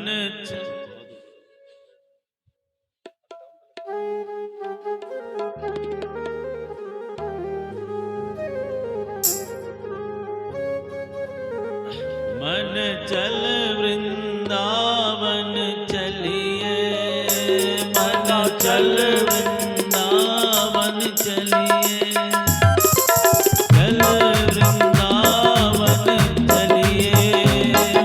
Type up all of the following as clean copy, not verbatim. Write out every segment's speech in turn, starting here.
मन चल वृंदावन चलिए, मन चल वृंदावन चलिए, चल वृंदावन चलिए,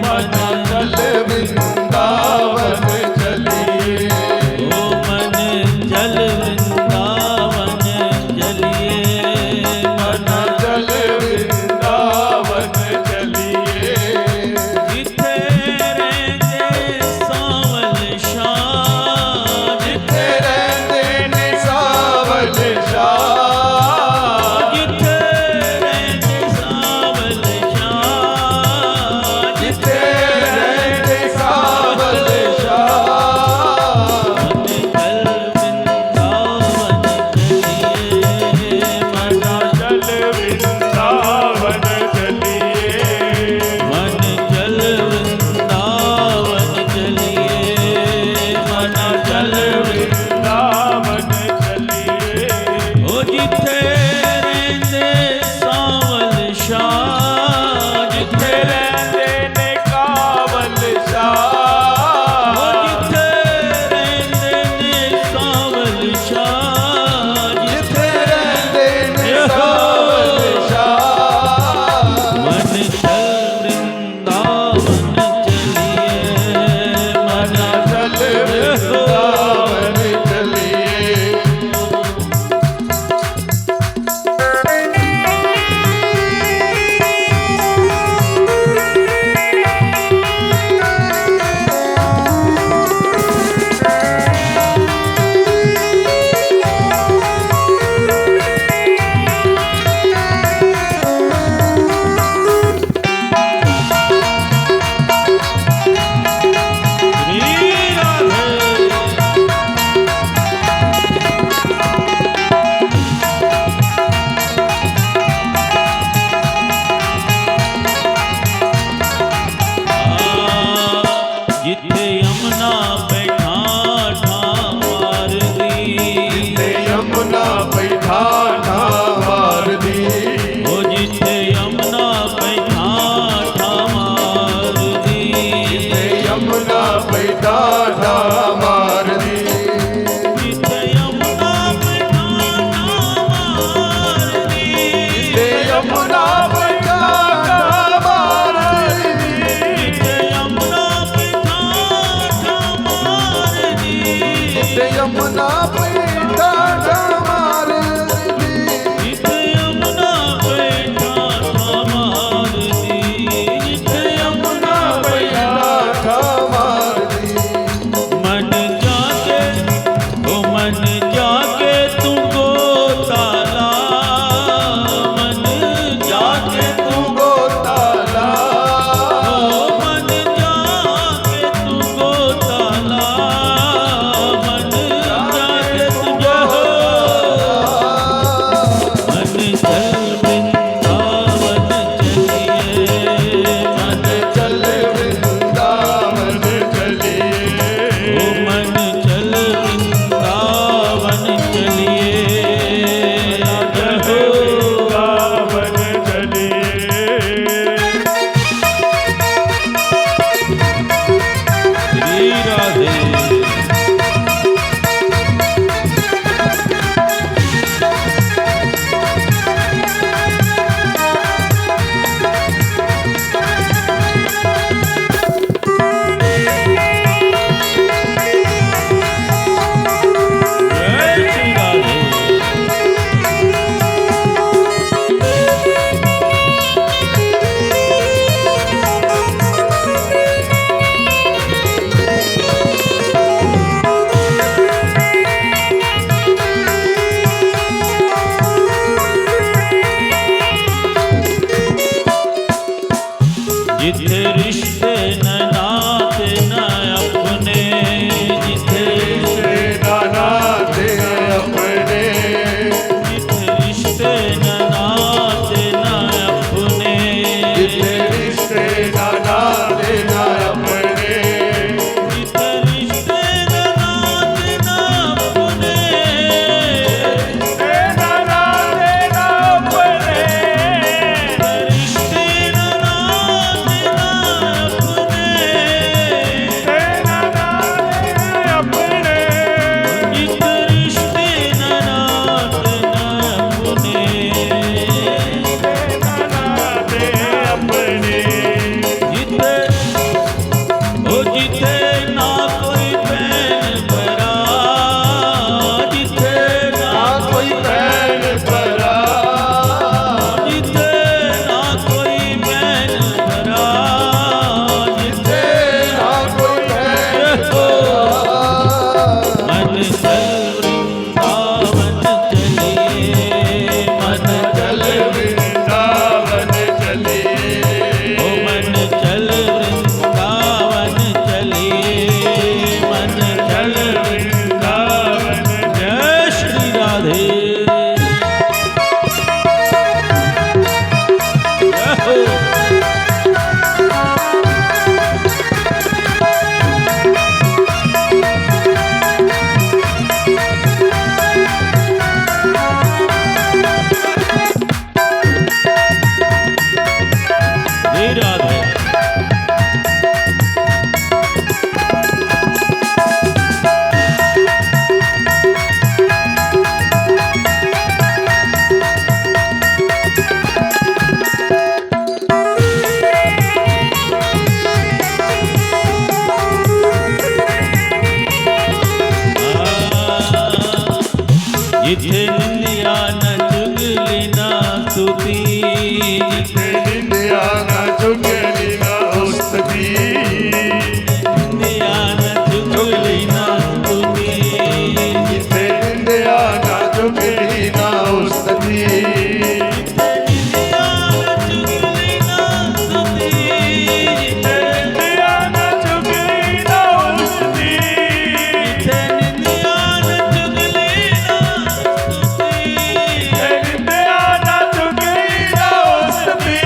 मन चल वृंदावन चलिए, ओ मन चल वृंदावन चलिए, मन चल वृंदावन चलिए, जिथे रहते सावल शाह, जिथे रहते ने सावल शाह, जिथे रहते सावल शाह, जिथे रहते सावल शाह, मन चल वृंदावन चलिए, मन चल वृंदावन चलिए, मन चल वृंदावन चलिए, मन चल वृंदावन चलिए, ओ जिथे रहते सावल शाह, जिथे रहते ने कावल शाह, ओ जिथे रहते ने सावल शाह, जिथे रहते ने सावल शाह, मन चल वृंदावन चलिए, मन चल वृंदावन चलिए, श्री राधे। जिथे यमुना बैठा ठार दी, जिथे यमुना बैठा मार दी, ओ जिथे यमुना बैठा ठार दी, जिथे यमुना बैठा मार दी, जिथे यमुना बैठा ठार दी, जिथे यमुना बैठा मार दी, जिथे यमुना बैठा ठार दी, जिथे यमुना बैठा मार कोई बैन भरा, जिथे ना कोई बैन धरा, जिथे ना कोई बैन भरा। मन चल वृंदावन चलिए, मन चल वृंदावन चलिए, ओ मन चल वृंदावन चलिए, मन चल वृंदावन। जय श्री राधे। जय हो। जय राधे। जिथे निंदिया न चुगली न स्तुति, जिथे निंदिया न चुगली न उस्तति, निंदिया न चुगली न स्तुति, जिथे निंदिया न चुगली न उस्तति, जिथे निंदिया न चुगली न स्तुति, जिथे निंदिया न चुगली न उस्तति, जिथे निंदिया न चुगली न स्तुति, निंदिया न चुगली न उस्तति,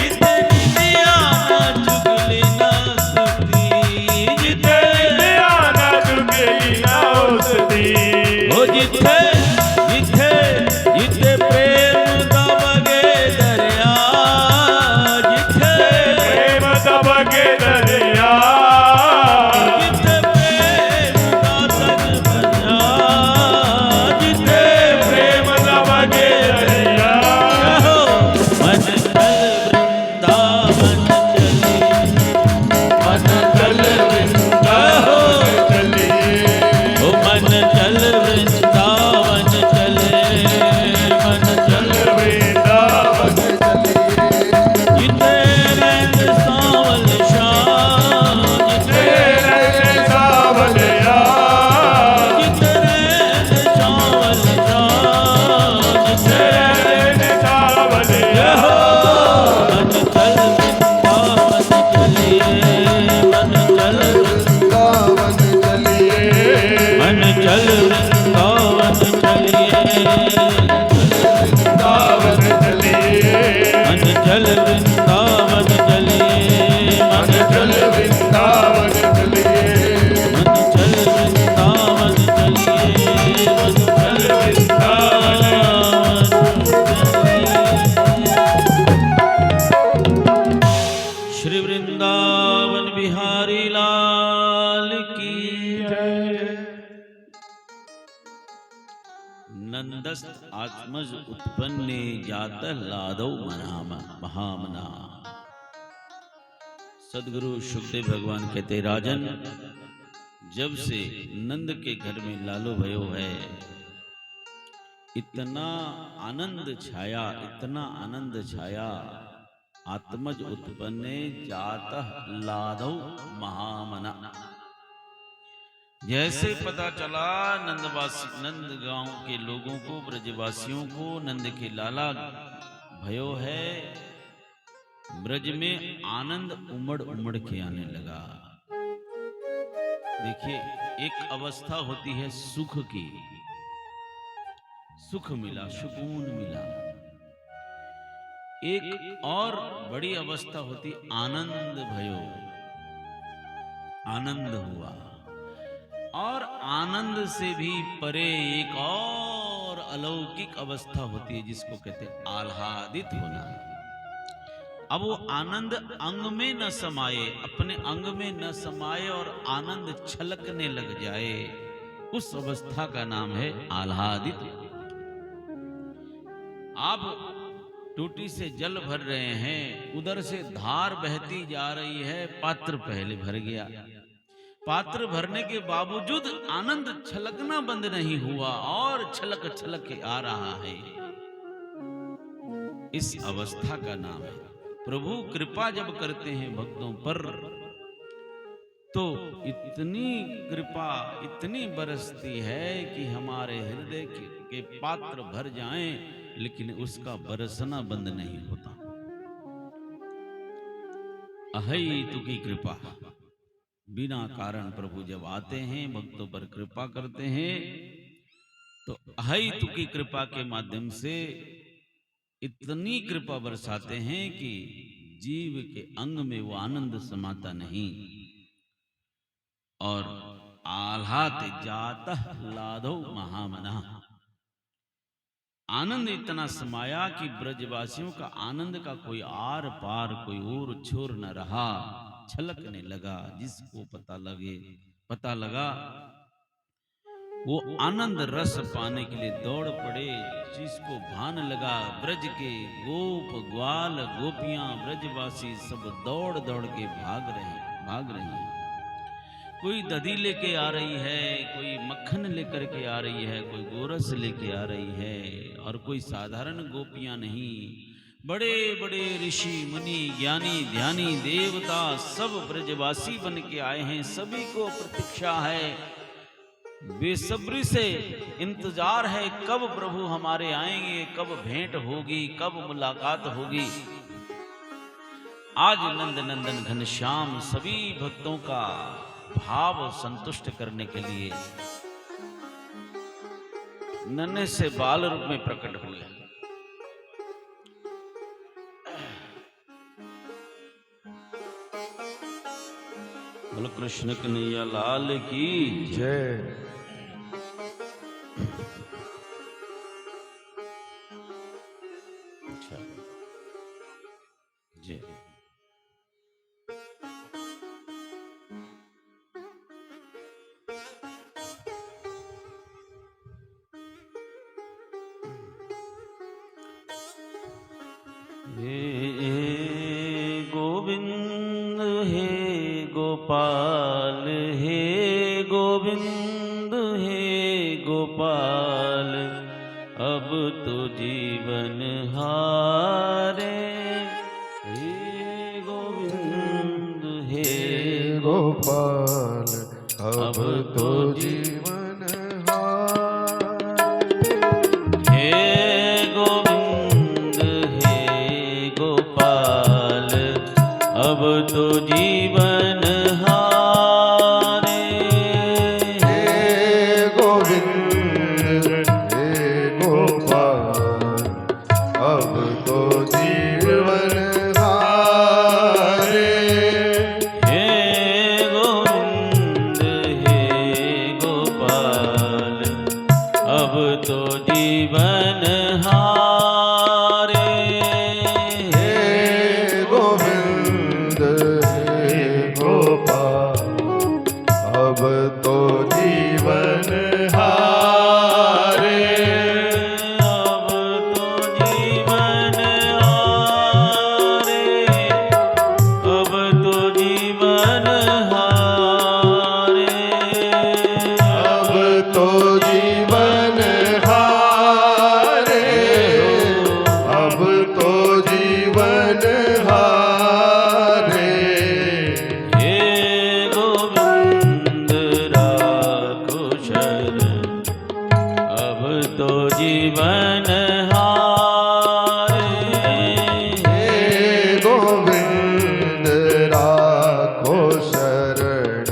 जिथे निंदिया न चुगली न स्तुति, जिथे निंदिया न चुगली न उस्तति, ओ जिथे जिथे जिथे प्रेम का बगे दरिया, जिथे प्रेम दबके दरिया, जिथे प्रेम का तन बजा, जिथे प्रेम दबके दरिया, हो मन चल वृंदावन चली, मन चल वृंदावन चलिए, ओ मन चल वृंदावन चले, मन चल वृंदावन चलिए, जिथे रंग सांवल शाम, जिथे तेरे सावलिया, जिथे रंग सांवल शाम, जिथे तेरे सावलिया, मन चल वृंदावन चलिए, मन चल वृंदावन चलिए, मन चल वृंदावन चलिए, वृंदावन चलिए, मन चल वृंदावन चलिए, मन चल वृंदावन चलिए, मन चल वृंदावन चलिए, मन चल वृंदावन चलिए। श्री वृंदावन बिहारी लाल की जय। नंदस आत्मज उत्पन्ने जातः लादौ मनाम महामना। सदगुरु सुखदेव भगवान कहते, राजन जब से नंद के घर में लालो भयो है, इतना आनंद छाया, इतना आनंद छाया, आत्मज उत्पन्ने जातः लादौ महामना। जैसे पता चला नंद गांव के लोगों को, ब्रजवासियों को, नंद के लाला भयो है, ब्रज में आनंद उमड़ उमड़ के आने लगा। देखिए, एक अवस्था होती है सुख की, सुख मिला, सुकून मिला। एक और बड़ी अवस्था होती आनंद भयो, आनंद हुआ। और आनंद से भी परे एक और अलौकिक अवस्था होती है जिसको कहते हैं आह्लादित होना। अब वो आनंद अंग में न समाये, अपने अंग में न समाये और आनंद छलकने लग जाए, उस अवस्था का नाम है आह्लादित। आप टूटी से जल भर रहे हैं, उधर से धार बहती जा रही है, पात्र पहले भर गया, पात्र भरने के बावजूद आनंद छलकना बंद नहीं हुआ और छलक छलक के आ रहा है। इस अवस्था का नाम है प्रभु कृपा जब करते हैं भक्तों पर तो इतनी कृपा इतनी बरसती है कि हमारे हृदय के पात्र भर जाएं, लेकिन उसका बरसना बंद नहीं होता। अहेतु की कृपा, बिना कारण प्रभु जब आते हैं भक्तों पर कृपा करते हैं तो अहेतु की कृपा के माध्यम से इतनी कृपा बरसाते हैं कि जीव के अंग में वो आनंद समाता नहीं। और आह्लाद जातः लाधो महामना, आनंद इतना समाया कि ब्रजवासियों का आनंद का कोई आर पार कोई और छोर न रहा, छलकने लगा। जिसको पता लगा वो आनंद रस पाने के लिए दौड़ पड़े। जिसको भान लगा ब्रज के गोप ग्वाल गोपियां ब्रजवासी सब दौड़ दौड़ के भाग रहे हैं। कोई दधी लेके आ रही है, कोई मक्खन लेकर के आ रही है, कोई गोरस लेके आ रही है, और कोई साधारण गोपियां नहीं, बड़े बड़े ऋषि मुनि ज्ञानी ध्यानी देवता सब ब्रजवासी बन के आए हैं। सभी को प्रतीक्षा है, बेसब्री से इंतजार है, कब प्रभु हमारे आएंगे, कब भेंट होगी, कब मुलाकात होगी। आज नंद नंदन घनश्याम सभी भक्तों का भाव संतुष्ट करने के लिए नन्हे से बाल रूप में प्रकट हुए। बोलो कृष्ण कन्हैया लाल की जय। अच्छा जय। हे गोविंद हे गोपाल, हे गोविंद हे गोपाल, अब तो जीवन हारे। हे गोविंद हे गोपाल अब तो जीवन हारे। हे गोविंद हे गोपाल, अब तो जीवन हारे। हे गोविंद हे गोपाल अब तो जीवन हारे। हे गोविंद हे गोपाल, अब तो जीवन हारे। हे गोविंद हे गोपाल अब तो जीवन हारे। अब तो जीवन हारे, अब तो जीवन हारे। अब तो जीवन हारे। अब तो जीवन हारे। हे गोविंद राखो शरण, अब तो जीवन हारे। हे गोविंद राखो शरण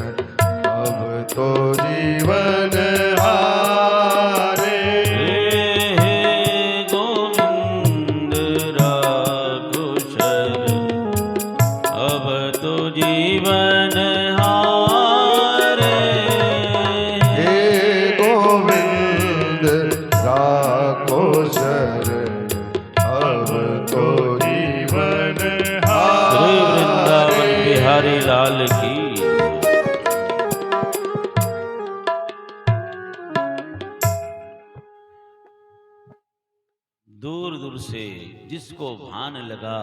अब तो जीवन हारे। हे गोविंद राखो शरण, अब तो जीवन हारे। हे गोविंद राखो शरण अब तो जीवन श्री वृंदावन बिहारी लाल की। दूर दूर से जिसको भान लगा,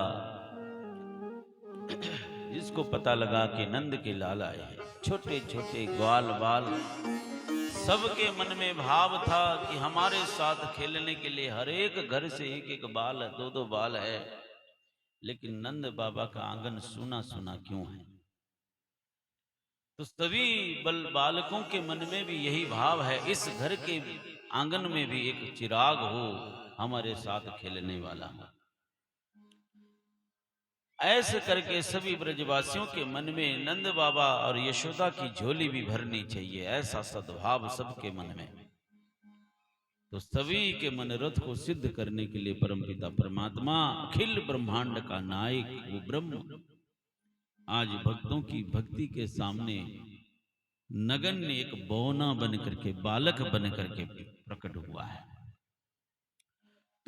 जिसको पता लगा कि नंद के लाल आए हैं, छोटे छोटे ग्वाल बाल, सबके मन में भाव था कि हमारे साथ खेलने के लिए हर एक घर से एक एक बाल है, दो दो बाल है। लेकिन नंद बाबा का आंगन सूना सूना क्यों है? तो सभी बालकों के मन में भी यही भाव है, इस घर के आंगन में भी एक चिराग हो, हमारे साथ खेलने वाला हो। ऐसे करके सभी ब्रजवासियों के मन में नंद बाबा और यशोदा की झोली भी भरनी चाहिए, ऐसा सद्भाव सबके मन में। तो सभी के मनोरथ को सिद्ध करने के लिए परमपिता परमात्मा, अखिल ब्रह्मांड का नायक वो ब्रह्म, आज भक्तों की भक्ति के सामने नगण्य एक बौना बन करके, बालक बन करके प्रकट हुआ है।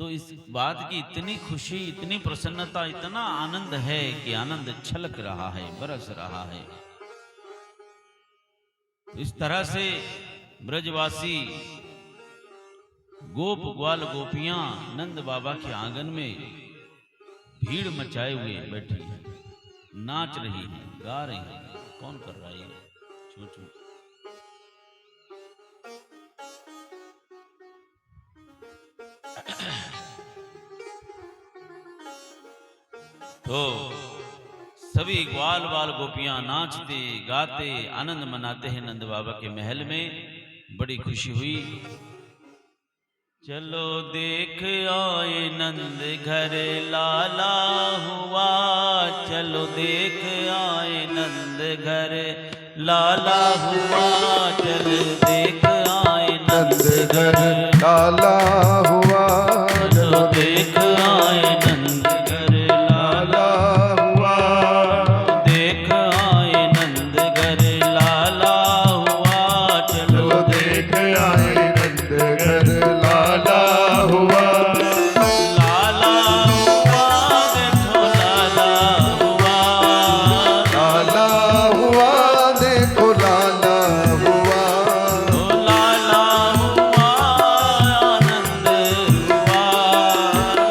तो इस बात की इतनी खुशी, इतनी प्रसन्नता, इतना आनंद है कि आनंद छलक रहा है, बरस रहा है। तो इस तरह से ब्रजवासी गोप ग्वाल गोपियां नंद बाबा के आंगन में भीड़ मचाए हुए बैठी है, नाच रही है, गा रही है। कौन कर रहा है? छू छू। तो सभी ग्वाल बाल गोपियां नाचते गाते आनंद मनाते हैं नंद बाबा के महल में। बड़ी खुशी हुई। चलो देख आए नंद घर लाला हुआ, चलो देख आए नंद घर लाला हुआ, चलो देख आए नंद घर लाला हुआ, चलो देख आए नंद घर लाला हुआ, देख आए नंद घर लाला हुआ, चलो देख आए नंद घर लाला हुआ, लाला हुआ, देखो लाला हुआ, लाला हुआ, देखो लाला हुआ, ओ लाला हुआ, आनंद हुआ,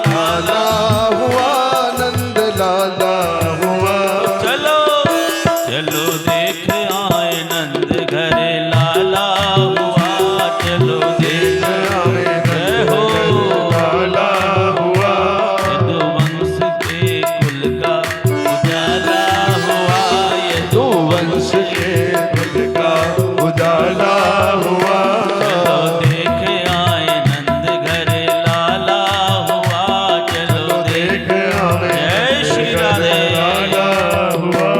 लाला हुआ, नंद लाला हुआ, चलो चलो देख आए नंद घर लाला हुआ, चलो देख आए जय हो लाला हुआ, यदुवंश के कुल का उजाला हुआ, तो वंश के कुल का उजाला हुआ, चलो देख आए नंद घर लाला हुआ, चलो देख देख आए जय श्री राधे। लाला हुआ।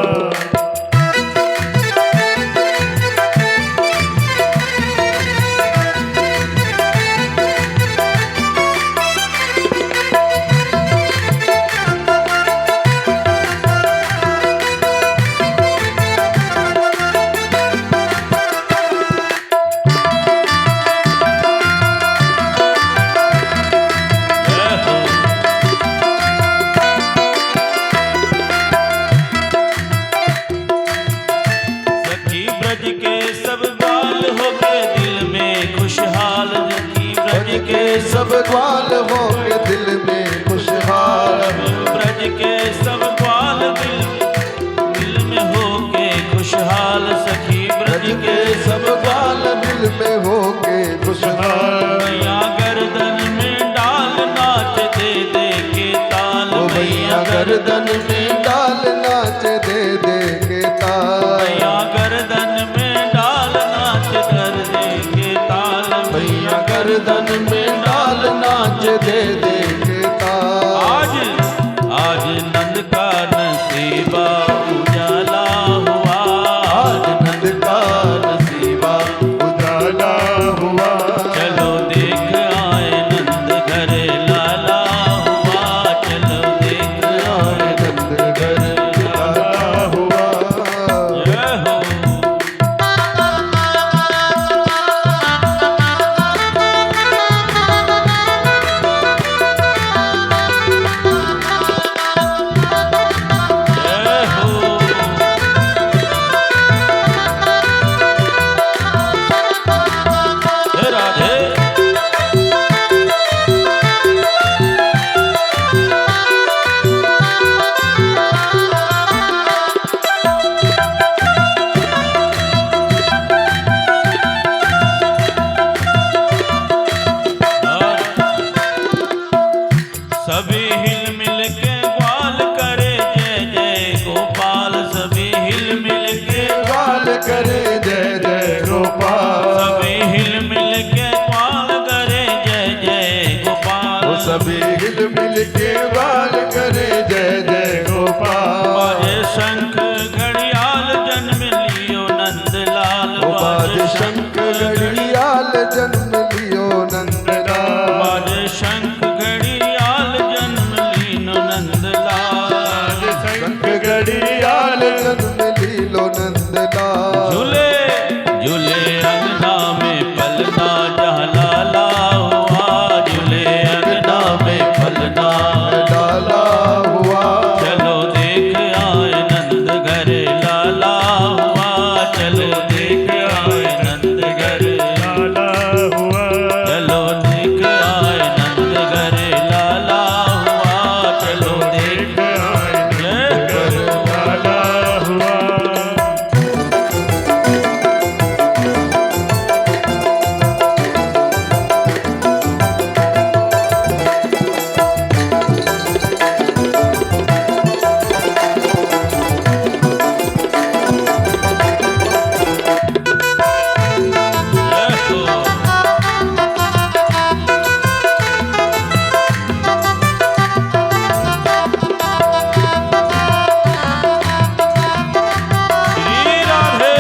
जय हो। सखी ब्रज के सब बाल हो गए दिल में खुशहाल, सखी ब्रज के सब ग्वाल हो के दिल में खुशहाल, ब्रज के सब ग्वाल दिल में हो के खुशहाल, सखी ब्रज के सब ग्वाल दिल में हो के खुशहाल, मैया गर्दन में डाल नाच दे दे के ताल, ओ मैया गर्दन में डाल नाच दे दे के ताल, मैया गर्दन में डाल नाच कर दे के ताल, मैया गर्दन में डाल नाच दे दे के ताल, आज नंद का नसीबा उजाला हुआ, आज नंद का नसीबा उजाला हुआ, चलो देख आए नंद घर लाला हुआ, चलो देख आए नंद घर लाला हुआ, जय हो। सभी हिल मिल के बाल करे जय जय गोपाल। बाजे शंख घड़ियाल जन्म लियो नंदलाल। बाजे शंख घड़ियाल जन्म लियो नंदलाल। बाजे शंख घड़ियाल जन्म लीनो नंदलाल। शंख घड़ियाल जन्म लीलो नंदलाल। झूले झूले अंगना में पलना जहाँ लाला हुआ। झूले अंगना में पलना लाला हुआ। चलो देख आए नंद घर लाला हुआ। चलो देख आए नंद घर लाला हुआ। चलो देख आए नंद घर लाला हुआ। चलो देख आए नंद घर लाला हुआ। श्री राधे।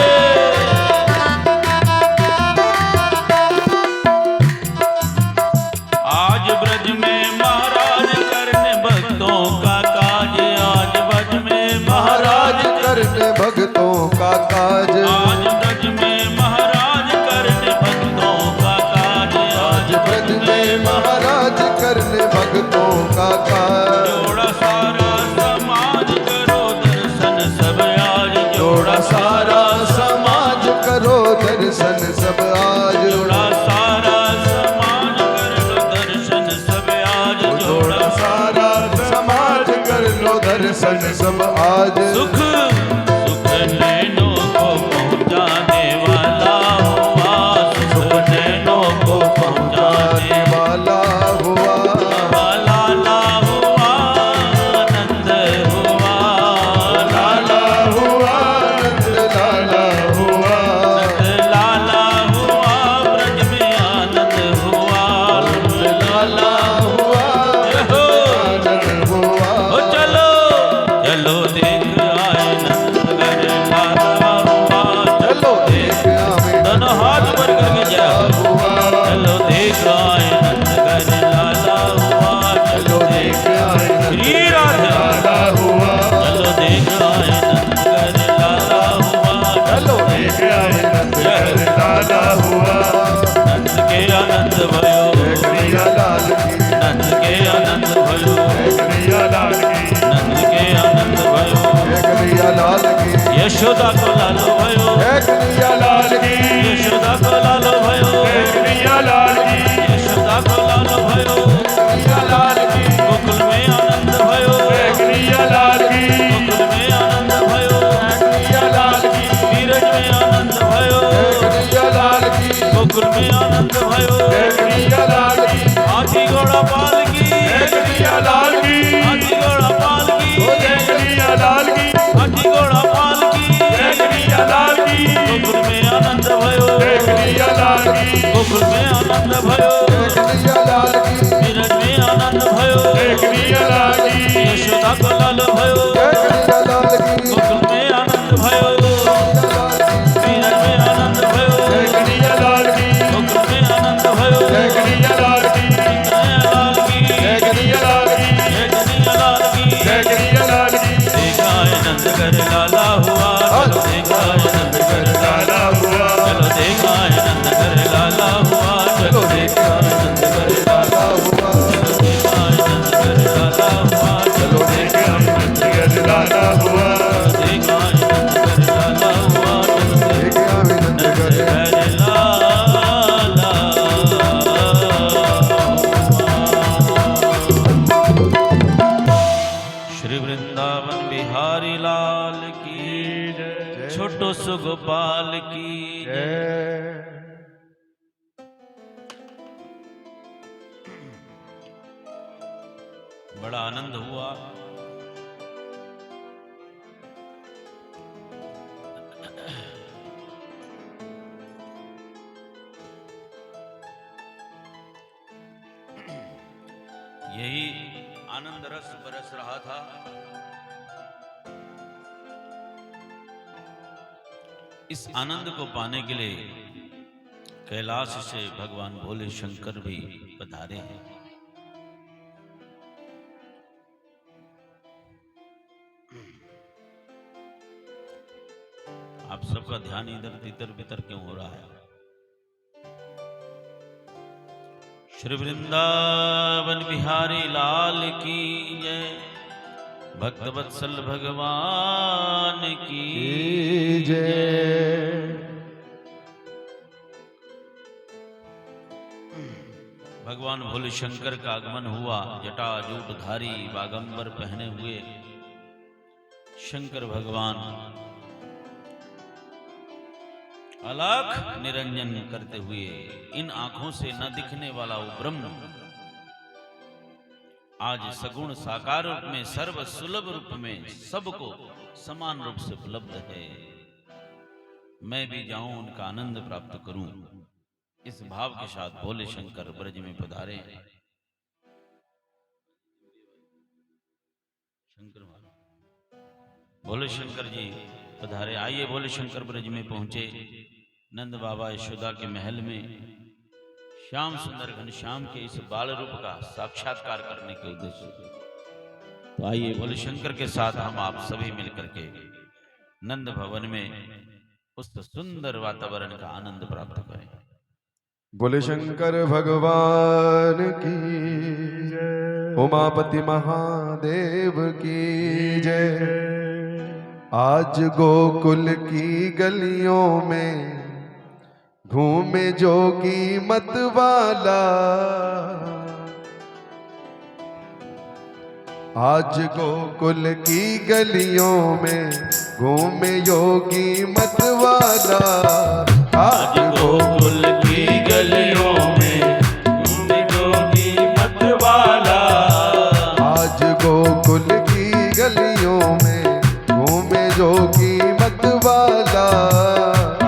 आज ब्रज में महाराज करने भक्तों का काज। आज ब्रज में महाराज करने भक्तों का काज। आज ब्रज में महाराज करने भक्तों का काज। आज ब्रज में महाराज करने भक्तों का काज। जोड़ा सारा समाज करो दर्शन सब आज। जोड़ा सारा समाज करो दर्शन सब आज। जोड़ा सारा समाज कर लो दर्शन सब आज। जोड़ा सारा समाज कर लो दर्शन सब आज। सुख सुख नैनों को पहुँचाने वाला हुआ। सुख नैनों को पहुँचाने वाला हुआ। लाला हुआ नंद हुआ। लाला हुआ नंद लाला हुआ। लाला हुआ ब्रज में आनंद हुआ। लाला हुआ आनंद हुआ। ओ चलो चलो देख आए नंद घर लाला हुआ। चलो देख आवे दोनों हाथ ऊपर करके जाओ। हुआ। चलो देख आए नंद घर लाला हुआ। चलो देख आए श्री राधे। लाला हुआ। चलो देख आए नंद घर लाला हुआ। चलो देख आए नंद घर लाला हुआ। नंद के आनंद भयो। कन्हैया लाल की। नंद के आनंद भयो। कन्हैया लाल की। नंद के आनंद भयो। कन्हैया लाल की। यशोदा को लालो भयो। कन्हैया लाल की। यशोदा को लालो भयो। कन्हैया लाल की। यशोदा को लालो भयो। कन्हैया लाल की। गोकुल में आनंद भयो। कन्हैया लाल की। गोकुल में आनंद भयो। कन्हैया लाल की। नीरज में आनंद भयो। कन्हैया लाल की। गोकुल में आनंद भयो। कन्हैया लाल की। हाथी घोड़ा पाल की। कन्हैया लाल की। हाथी घोड़ा पाल की। कन्हैया लाल की। हाथी घोड़ा पाल की। कन्हैया लाल की। गोकुल में आनंद भयो। कन्हैया लाल की। गोकुल में आनंद भयो। कन्हैया लाल की। नीरज में आनंद भयो। कन्हैया लाल की। यशोदा को लाल भयो। कन्हैया लाल की। गोकुल में आनंद भयो। नीरज में आनंद भयो। कन्हैया लाल की। गोकुल में आनंद भयो। कन्हैया लाल की। कन्हैया लाल की। कन्हैया लाल की। जय कन्हैया लाल की। कन्हैया लाल की। देखा है नंद घर लाला हुआ। चलो देखा है नंद घर लाला हुआ। चलो देखा है नंद घर लाला हुआ। चलो देखा है नंद घर लाला हुआ। चलो देखा है नंद घर लाला हुआ। चलो देखा नंद घर लाला हुआ। देखा है नंद घर लाला हुआ। चलो देखा नंद घर घर लाला श्री वृंदावन बिहारी लाल की जय। छोटो सो गोपाल की जय। जय। बड़ा आनंद हुआ। यही आनंद रस बरस रहा था। इस आनंद को पाने के लिए कैलाश से भगवान भोले शंकर भी पधारे हैं। आप सबका ध्यान इधर तितर बितर क्यों हो रहा है? श्री वृंदावन बिहारी लाल की जय, भक्त वत्सल भगवान की जय। भगवान भोले शंकर का आगमन हुआ। जटाजूटधारी बागंबर पहने हुए शंकर भगवान अलख निरंजन करते हुए, इन आंखों से न दिखने वाला वो ब्रह्म आज सगुण साकार रूप में, सर्व सुलभ रूप में सबको समान रूप से उपलब्ध है। मैं भी जाऊं उनका आनंद प्राप्त करूं, इस भाव के साथ भोले शंकर ब्रज में पधारे। शंकर भोले शंकर जी पधारे। आइए भोले शंकर ब्रज में पहुंचे। नंद बाबा यशोदा के महल में श्याम सुंदर घनश्याम के इस बाल रूप का साक्षात्कार करने के उद्देश्य से। तो आइए भोले शंकर के साथ हम आप सभी मिलकर के नंद भवन में उस सुंदर वातावरण का आनंद प्राप्त करें। बोले शंकर भगवान की जय, उमापति महादेव की जय। आज गोकुल की गलियों में घूमे जोगी मतवाला, आज गोकुल की गलियों में घूमे योगी मतवाला। आज गोकुल की गलियों में घूमे जोगी मतवाला। आज गोकुल की गलियों में घूमे जोगी मतवाला।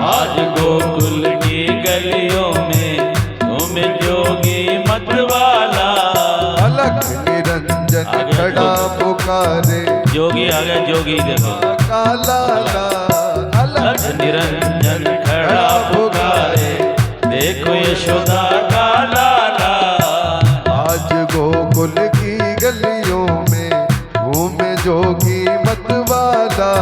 आज गोकुल की गलियों में घूमे जोगी मतवाला। अलख निरंजन खड़ा पुकारे, जोगी आ गया, जोगी देखो। काला अलख निरंजन खड़ा पुकारे, देखो यशोदा का लाला। आज गोकुल की गलियों में घूमे जोगी मतवाला।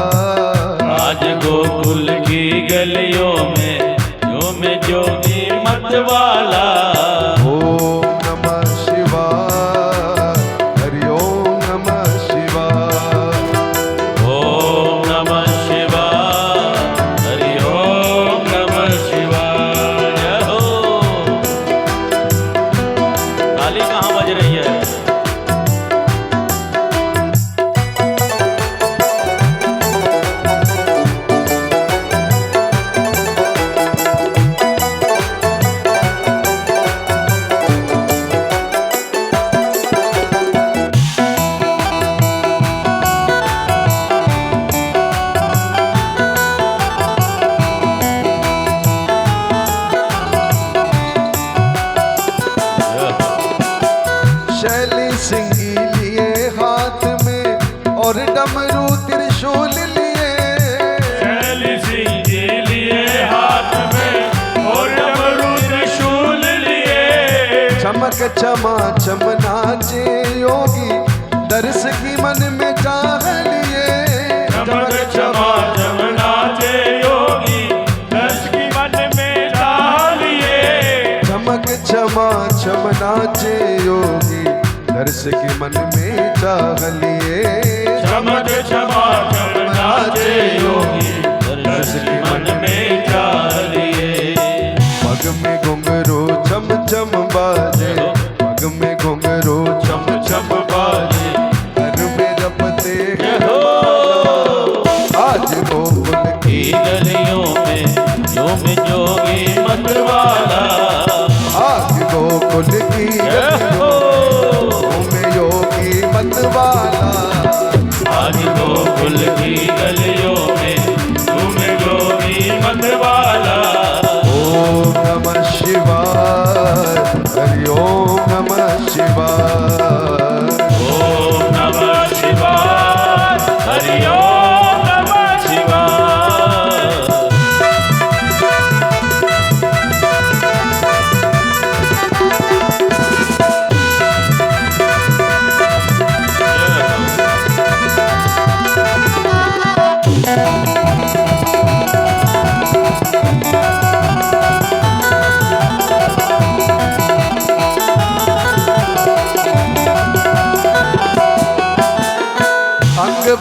आज गोकुल की गलियों में घूमे जोगी मतवाला। ओम नमः शिवाय, हरि ओम नमः शिवाय। ओम नमः शिवाय, हरि ओम नमः शिवाय। जय हो। ताली कहाँ बज रही है? शैली सिंगी लिए हाथ में और डमरू त्रिशूल लिए। शैली सिंह जी लिए हाथ में और डमरू त्रिशूल लिए। चमक चमा चम नाचे योगी, दर्श की मन में चाह लिए। चमक चमा चम नाचे योगी, दर्श की मन में चाह लिए। चमक चमा चम नाचे योगी, दर्श की मन में चाह लिए। चमक चमा चम नाचे योगी, दर्श की मन में चाह लिए। पग में घुंघरू चम चम बाजे, पग में घुंघरू चम चम बाजे। घर में रपते हो आज गोकुल की की गलियों में झूम जोगी मतवाला। आज गोकुल की हो में योगी मतवाला। आज गोकुल की गलियों में झूम जोगी मतवाला। ओम नमः शिवाय, हरि ओम नमः शिवाय।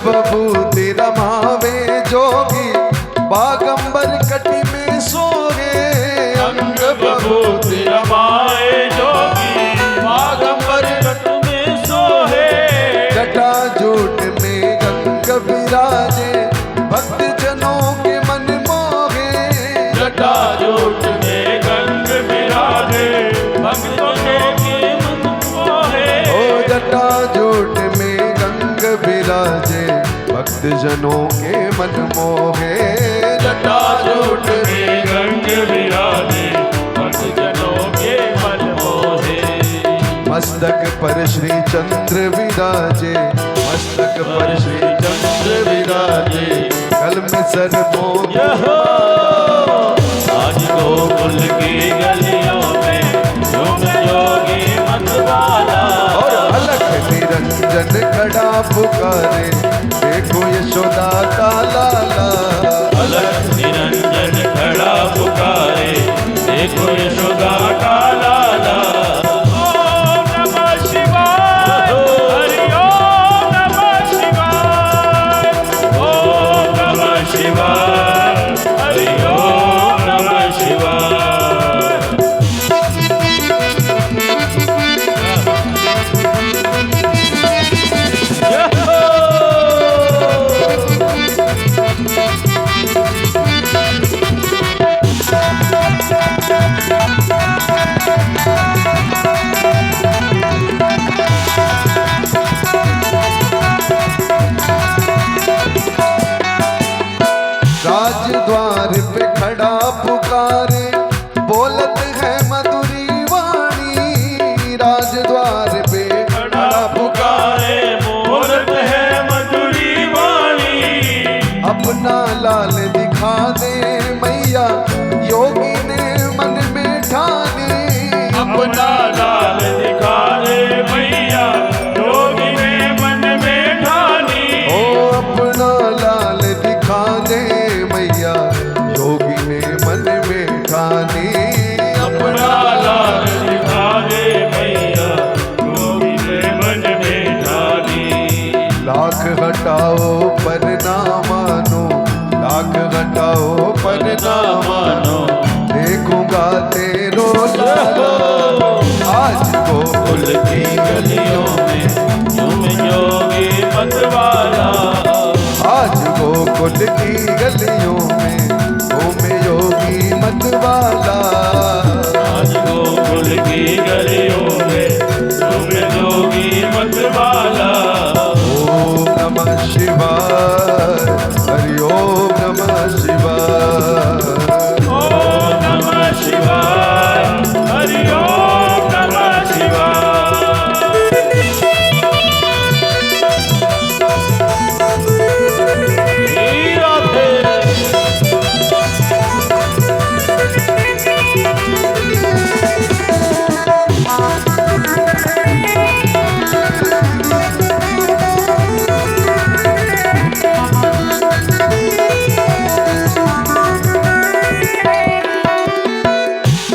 बबूति रमावे जोगी बागंबर कटी में सोगे। अंग बभूति रमाए जोगी बागंबर कट में सोहे। जटा जूट में गंग विराजे भक्त जनों के मन मोहे। जटा जूट में गंग विराजे भक्तों के मन मोहे। ओ जटा जूट में गंग विराजे भक्त जनों के मन मोहे। जटा जूट में गंग विराजे भक्त जनों के मन मोहे। मस्तक पर श्री चंद्र विराजे मस्तक पर श्री चंद्र विराजे कल में सर मोह। आज गोकुल की गलियों में झूम जोगी मतवाला। और अलख निरंजन खड़ा पुकारे देखो यशोदा का लाला। अलख निरंजन खड़ा पुकारे देखो यशोदा का लाला। ओम नमः शिवाय हरि ओम नमः शिवाय। ओम नमः शिवाय हरि ओम नमः शिवाय। राजद्वार पे खड़ा पुकारे बोलत है मधुरी वाणी। राजद्वार पे खड़ा पुकारे बोलत है मधुरी वाणी। अपना लाल दिखा दे मैया योगी ने मन में ठाने। अपना लाल दिखा दे मैया योगी ने मन में ठानी। ओ अपना लाल दिखा दे मैया योगी ने मन में ठानी। अपना लाल दिखा दे मैया योगी ने मन में ठानी। लाख हटाओ पर ना मानो लाख हटाओ पर ना मानो देखूंगा तेरो लाला। आज गोकुल की गलियों में झूम जोगी मतवाला। आज गोकुल की गलियों में घूमे योगी मतवाला। आज गोकुल की गलियों में झूम जोगी मतवाला। ओम नमः शिवाय हरि ओम नमः शिवाय। ओम नमः शिवाय हरि ओम नमः शिवाय।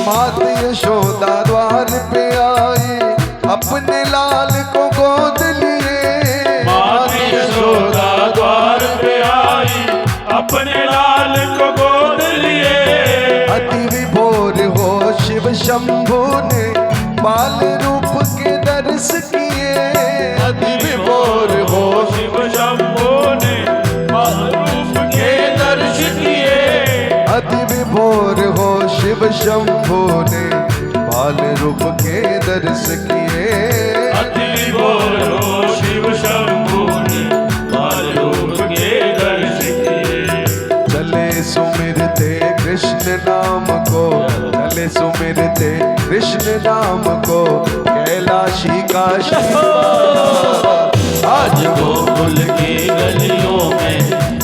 मात यशोदा द्वार पे आई अपने लाल को गोद लिए। मात यशोदा द्वार पे आई अपने लाल को गोद लिए। अति विभोर हो शिव शंभु ने बाल रूप के दर्श किए। अति विभोर हो शिव शंभु ने बाल रूप के दर्श किए। अति विभोर हो शिव शंभु ने बाल रूप के दर्श किए। अति विभोर हो शिव शंभु ने बाल रूप के दर्श किए। चले सुमिरते कृष्ण नाम को चले सुमिरते कृष्ण नाम को कैलाशी का शिवा। आज गोकुल की गलियों में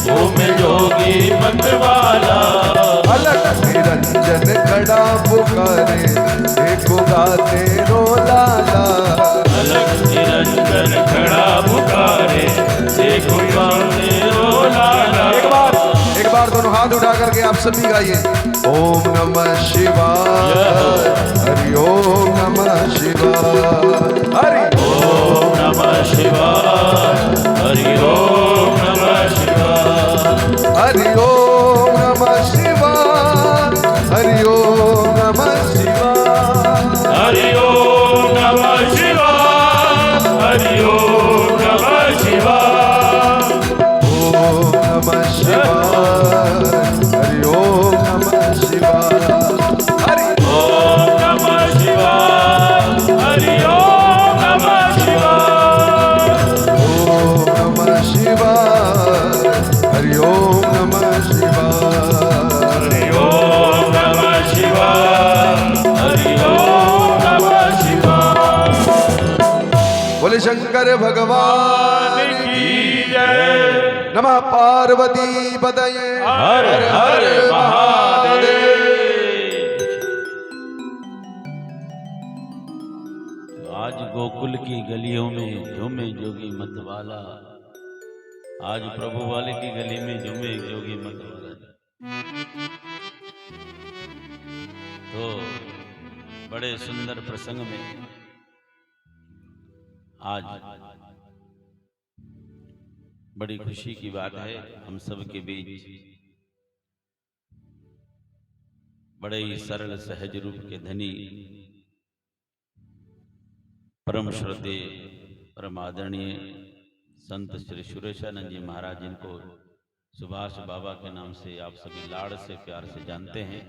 घूम जोगी मतवाला। अलख निरंजन खड़ा पुकारे देखूंगा तेरो लाला। अलख निरंजन खड़ा पुकारे देखूंगा तेरो लाला। एक बार दोनों हाथ उठा करके आप सभी गाइए। ओम नमः शिवाय हरि ओम नमः शिवाय हरि ओम नमः शिवाय हरि ओम बोल शंकर भगवान की जय। नमः पार्वती पतये हर हर महादेव। तो आज गोकुल की गलियों में झूमे जोगी मतवाला, आज प्रभु वाले की गली में झूमे जोगी मतवाला। तो बड़े सुंदर प्रसंग में आज बड़ी खुशी की बात है, हम सब के बीच बड़े ही सरल सहज रूप के धनी परम श्रद्धेय परम आदरणीय संत श्री सुरेशानंद जी महाराज, जिनको सुभाष बाबा के नाम से आप सभी लाड़ से प्यार से जानते हैं,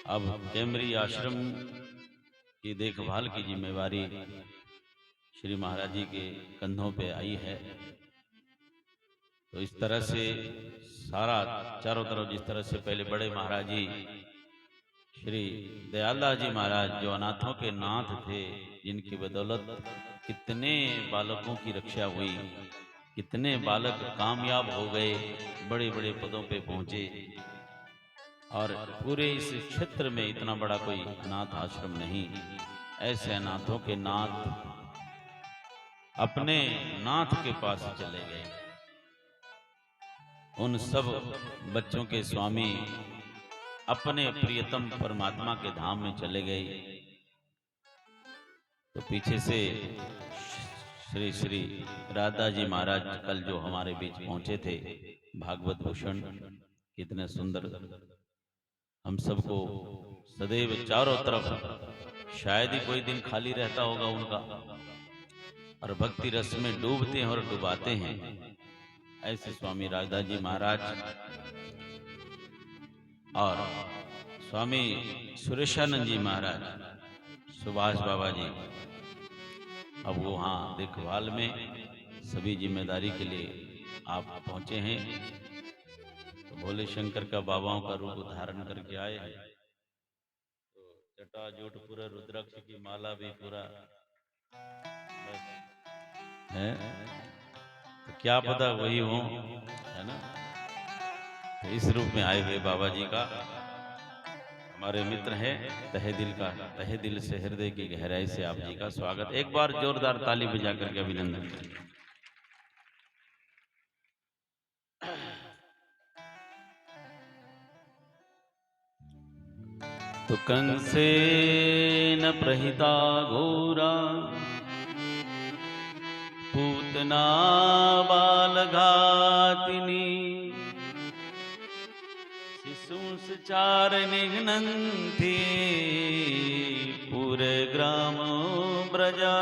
अब केमरी आश्रम की देखभाल की जिम्मेवारी श्री महाराज जी के कंधों पे आई है। तो इस तरह से सारा चारों तरफ, जिस तरह से पहले बड़े महाराज जी श्री दयालदास जी महाराज जो अनाथों के नाथ थे, जिनकी बदौलत कितने बालकों की रक्षा हुई, कितने बालक कामयाब हो गए, बड़े बड़े पदों पे पहुंचे, और पूरे इस क्षेत्र में इतना बड़ा कोई अनाथ आश्रम नहीं। ऐसे अनाथों के नाथ अपने नाथ के पास चले गए, उन सब बच्चों के स्वामी अपने प्रियतम परमात्मा के धाम में चले गए। तो पीछे से श्री श्री राधा जी महाराज कल जो हमारे बीच पहुंचे थे, भागवत भूषण, कितने सुंदर, हम सबको सदैव चारों तरफ शायद ही कोई दिन खाली रहता होगा उनका, और भक्ति रस में डूबते हैं और डुबाते हैं। ऐसे स्वामी राधा जी महाराज और स्वामी सुरेशानंद जी महाराज, सुभाष बाबा जी, अब वो वहाँ देखभाल में सभी जिम्मेदारी के लिए आप पहुंचे हैं। तो भोले शंकर का बाबाओं का रूप धारण करके आए हैं। तो जटाजूट पूरा, रुद्राक्ष की माला भी पूरा बस है, तो क्या पता वही हो, है ना। तो इस रूप में आए हुए बाबा जी का हमारे मित्र हैं, तहे दिल का, तहे दिल से हृदय की गहराई से आप जी का स्वागत। एक बार जोरदार ताली बजा करके अभिनंदन करें। तो कंसेन प्रहिता घोरा, पूतना बालघातिनी, शिशुंस चार निघ्नन्ति, पूरे ग्राम ब्रजादिषु।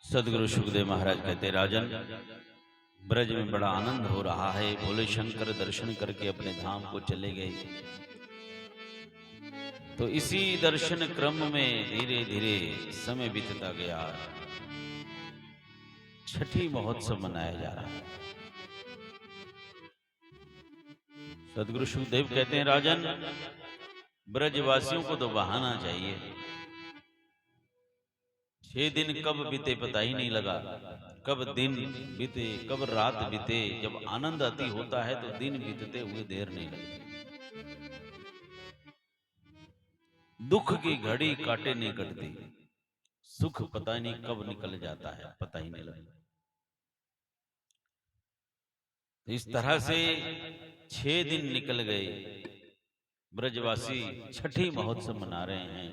सदगुरु सुखदेव महाराज कहते, राजन, ब्रज में बड़ा आनंद हो रहा है। भोले शंकर दर्शन करके अपने धाम को चले गए। तो इसी दर्शन क्रम में धीरे धीरे समय बीतता गया। छठी महोत्सव मनाया जा रहा है। सदगुरु सुखदेव कहते हैं, राजन, ब्रजवासियों को तो बहाना चाहिए। 6 दिन कब बीते पता ही नहीं लगा, कब दिन बीते, कब रात बीते। जब आनंद अति होता है तो दिन बीतते हुए देर नहीं लगती। दुख की घड़ी काटे नहीं कटती, सुख पता नहीं कब निकल जाता है, पता ही नहीं लगता। इस तरह से 6 दिन निकल गए। ब्रजवासी छठी महोत्सव मना रहे हैं,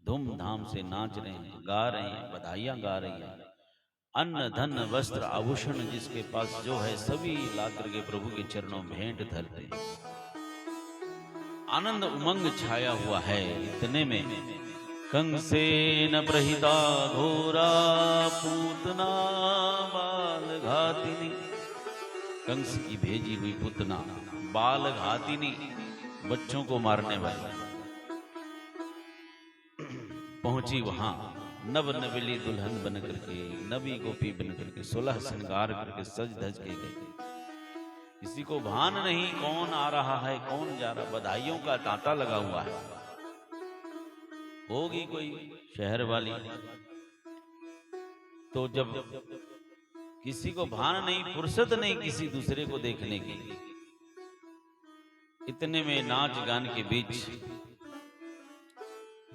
धूमधाम से नाच रहे हैं, गा रहे हैं, बधाइयां गा रही हैं। अन्न धन वस्त्र आभूषण जिसके पास जो है सभी ला करके प्रभु के चरणों में भेंट धरते हैं। आनंद उमंग छाया हुआ है। इतने में कंसेन प्रहिता घोरा, पूतना बाल घातिनी, कंस की भेजी हुई पूतना, बाल घातिनी, बच्चों को मारने वाली, पहुंची वहां। नव नवेली दुल्हन बन करके, नवी गोपी बन करके, 16 श्रृंगार करके सज धज के गई। किसी को भान नहीं कौन आ रहा है कौन जा रहा, बधाइयों का तांता लगा हुआ है। होगी कोई शहर वाली, तो जब किसी को भान नहीं, फुर्सत नहीं किसी दूसरे को देखने की, इतने में नाच गान के बीच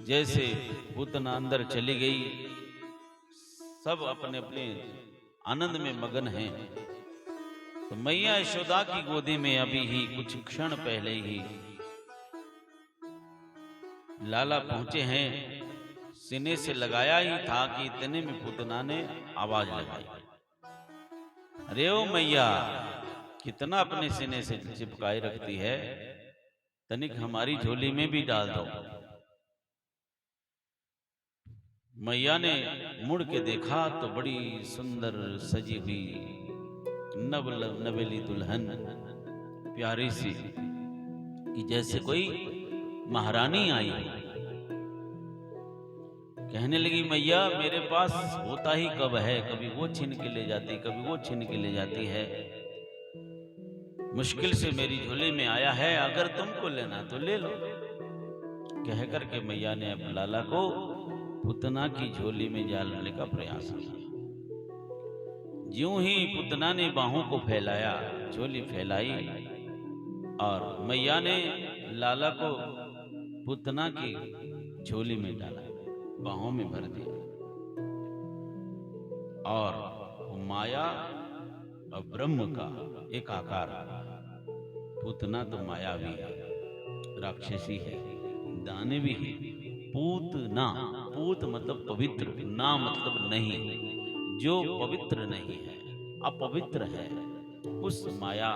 जैसे पूतना अंदर चली गई, सब अपने अपने आनंद में मगन हैं। तो मैया यशोदा की गोदी में अभी ही कुछ क्षण पहले ही लाला पहुंचे हैं। सीने से लगाया ही था कि इतने में पूतना ने आवाज लगाई, अरे ओ मैया, कितना अपने सीने से चिपकाए रखती है, तनिक हमारी झोली में भी डाल दो। मैया ने मुड़ के देखा तो बड़ी सुंदर सजी हुई नवेली दुल्हन, प्यारी सी, कि जैसे कोई महारानी आई। कहने लगी, मैया मेरे पास होता ही कब है, कभी वो छीन के ले जाती, कभी वो छीन के ले जाती है, मुश्किल से मेरी झोली में आया है, अगर तुमको लेना तो ले लो। कह करके मैया ने अब लाला को पूतना की झोली में डालने का प्रयास किया। ज्यों ही पूतना ने बाहों को फैलाया, झोली फैलाई, और मैया ने लाला को पूतना की झोली में डाला, बाहों में भर दिया। और माया और ब्रह्म का एक आकार, पूतना तो मायावी है, राक्षसी है, दानवी है। पूतना, पूत मतलब पवित्र, ना मतलब नहीं, जो पवित्र नहीं है, अपवित्र है, उस माया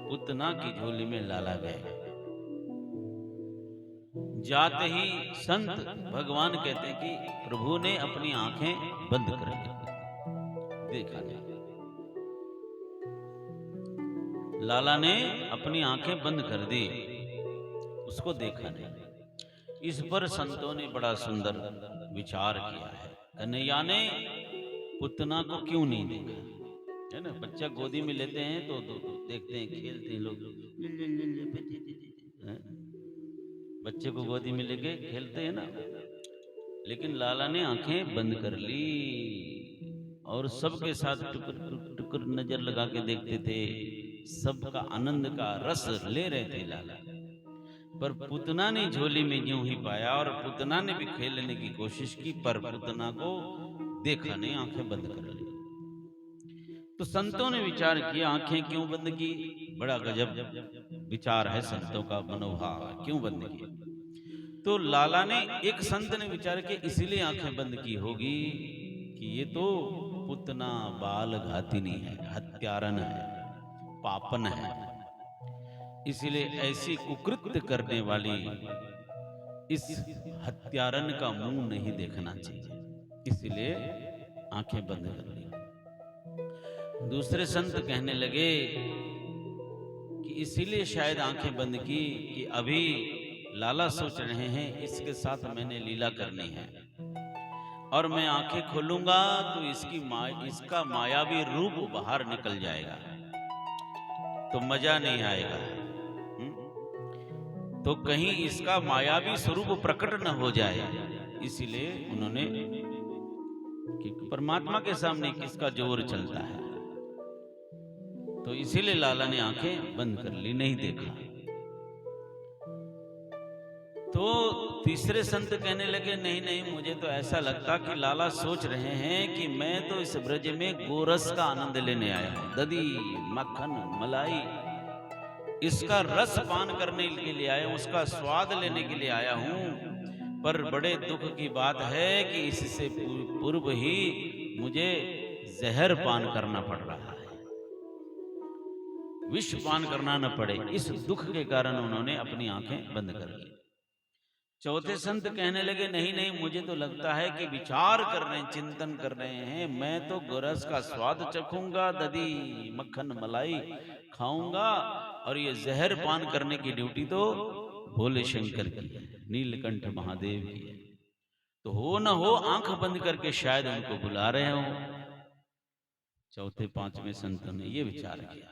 पूतना की झोली में लाला गए। जाते ही संत भगवान कहते हैं कि प्रभु ने अपनी आंखें बंद कर दी, देखा नहीं। लाला ने अपनी आंखें बंद कर दी, उसको देखा नहीं। इस पर संतों ने बड़ा सुंदर विचार किया है। कन्हैया ने पूतना को क्यों नहीं देखा, है ना? बच्चा गोदी में लेते हैं तो देखते हैं, खेलते हैं लोग, बच्चे को गोदी में लेके खेलते हैं ना। लेकिन लाला ने आंखें बंद कर ली और सबके साथ टुकर टुकर नजर लगा के देखते थे, सबका आनंद का रस ले रहे थे लाला। पर पूतना ने झोली में यूं ही पाया, और पूतना ने भी खेलने की कोशिश की, पर पूतना को देखा नहीं, आंखें बंद कर ली। तो संतों ने विचार किया, आंखें क्यों बंद की? बड़ा गजब विचार है संतों का मनोभाव, क्यों बंद की? तो लाला ने, एक संत ने विचार किया, इसीलिए आंखें बंद की होगी कि ये तो पूतना बाल घातिनी है, हत्यारन है, पापन है, इसलिए ऐसी कुकृत्य करने वाली इस हत्यारन का मुंह नहीं देखना चाहिए, इसलिए आंखें बंद कर ली। दूसरे संत कहने लगे कि इसीलिए शायद आंखें बंद की कि अभी लाला सोच रहे हैं इसके साथ मैंने लीला करनी है, और मैं आंखें खोलूंगा तो इसका मायावी रूप बाहर निकल जाएगा, तो मजा नहीं आएगा। तो कहीं इसका मायावी स्वरूप प्रकट न हो जाए, इसीलिए उन्होंने, कि परमात्मा के सामने किसका जोर चलता है, तो इसीलिए लाला ने आंखें बंद कर ली, नहीं देखा। तो तीसरे संत कहने लगे, नहीं नहीं, मुझे तो ऐसा लगता कि लाला सोच रहे हैं कि मैं तो इस ब्रज में गोरस का आनंद लेने आया हूं, दधी, मक्खन, मलाई, इसका रस पान करने के लिए आया हूं, उसका स्वाद लेने के लिए आया हूं। पर बड़े दुख की बात है कि इससे पूर्व ही मुझे जहर पान करना पड़ रहा है, विष पान करना न पड़े, इस दुख के कारण उन्होंने अपनी आंखें बंद कर ली। चौथे संत कहने लगे, नहीं नहीं, मुझे तो लगता है कि विचार कर रहे हैं, चिंतन कर रहे हैं, मैं तो गोरस का स्वाद चखूंगा, दधी, मक्खन, मलाई खाऊंगा, और ये जहर पान करने की ड्यूटी तो भोले शंकर की है, नीलकंठ महादेव की है। तो हो न हो आंख बंद करके शायद उनको बुला रहे हो। चौथे पांचवें संतों ने ये विचार किया।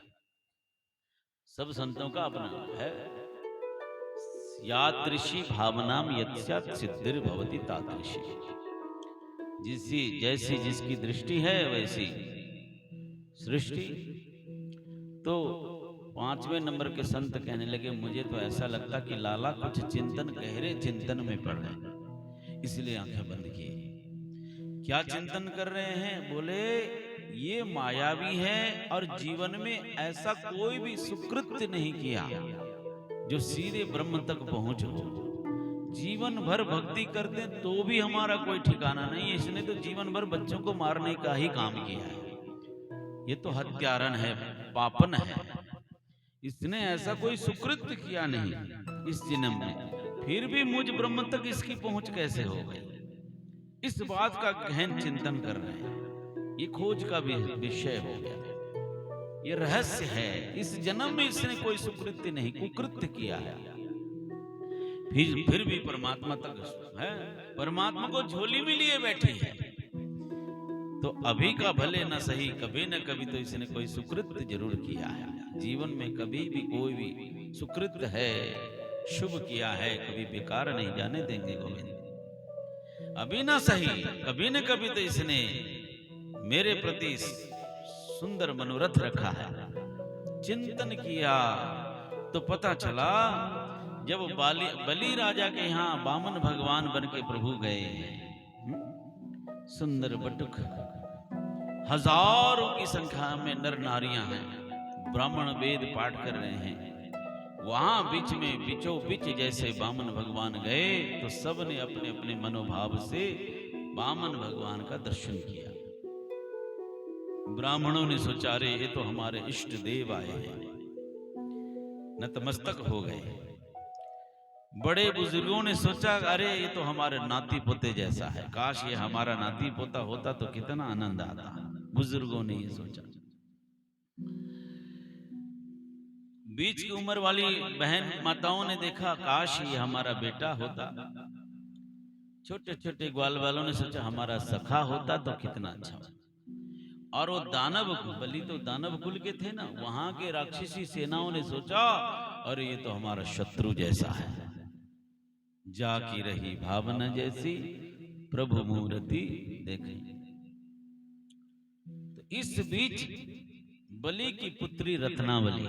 सब संतों का अपना है। यादृशी भावनाम यत्स्यात् सिद्धिर भवति तादृशी। जैसी जिसकी दृष्टि है वैसी सृष्टि। तो 5वें नंबर के संत कहने लगे, मुझे तो ऐसा लगता कि लाला कुछ चिंतन, गहरे चिंतन में पड़ रहे, इसलिए आंखें बंद की। क्या चिंतन कर रहे हैं? बोले ये मायावी है और जीवन में ऐसा कोई भी सुकृत्य नहीं किया जो सीधे ब्रह्म तक पहुंच हो। जीवन भर भक्ति करते तो भी हमारा कोई ठिकाना नहीं है। इसने तो जीवन भर बच्चों को मारने का ही काम किया है। ये तो हत्यारन है, पापन है। इसने ऐसा कोई सुकृत्य किया नहीं इस जन्म में, फिर भी मुझ ब्रह्म तक इसकी पहुंच कैसे हो गई? इस बात का गहन चिंतन कर रहे हैं। ये खोज का भी विषय हो गया। ये रहस्य है। इस जन्म में इसने कोई सुकृत्य नहीं, कुकृत्य किया है। फिर भी परमात्मा तक है, परमात्मा को झोली में लिए बैठी है। तो अभी का भले न सही, कभी न कभी तो इसने कोई सुकृत्य जरूर किया है। जीवन में कभी भी कोई भी सुकृत्य है, शुभ किया है, कभी बेकार नहीं जाने देंगे गोविंद। अभी ना सही, कभी न कभी तो इसने मेरे प्रति सुंदर मनोरथ रखा है। चिंतन किया तो पता चला, जब बलि राजा के यहाँ वामन भगवान बन के प्रभु गए, सुंदर बटुक, हजारों की संख्या में नर नारियां हैं, ब्राह्मण वेद पाठ कर रहे हैं। वहां बीच में बीचों बीच जैसे वामन भगवान गए तो सबने अपने अपने मनोभाव से वामन भगवान का दर्शन किया। ब्राह्मणों ने सोचा, रे ये तो हमारे इष्ट देव आए हैं, नतमस्तक हो गए। बड़े बुजुर्गों ने सोचा, अरे ये तो हमारे नाती पोते जैसा है, काश ये हमारा नाती पोता होता तो कितना आनंद आता। बुजुर्गों ने ये सोचा। बीच की उम्र वाली बहन माताओं ने देखा, काश ये हमारा बेटा होता। छोटे छोटे ग्वाल वालों ने सोचा, हमारा सखा होता तो कितना अच्छा। और वो दानव, बलि तो दानव कुल के थे ना, वहां के राक्षसी सेनाओं ने सोचा, अरे ये तो हमारा शत्रु जैसा है। जाकी रही भावना जैसी, प्रभु मूर्ति देखे। तो इस बीच बलि की पुत्री रत्नावली,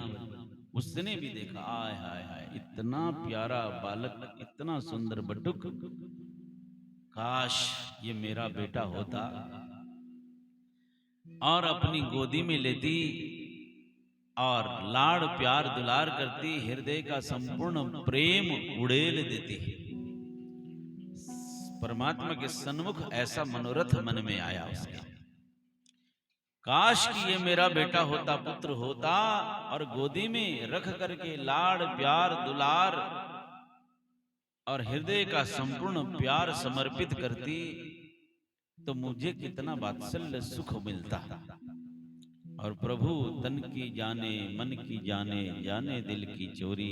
उसने भी देखा, आय हाय हाय, इतना प्यारा बालक, इतना सुंदर बटुक, काश ये मेरा बेटा होता। और अपनी गोदी में लेती और लाड़ प्यार दुलार करती, हृदय का संपूर्ण प्रेम उड़ेल देती। परमात्मा के सन्मुख ऐसा मनोरथ मन में आया उसके, काश कि ये मेरा बेटा होता, पुत्र होता, और गोदी में रख करके लाड़ प्यार दुलार और हृदय का संपूर्ण प्यार समर्पित करती तो मुझे कितना वात्सल्य सुख मिलता। और प्रभु तन की जाने मन की जाने, जाने दिल की चोरी,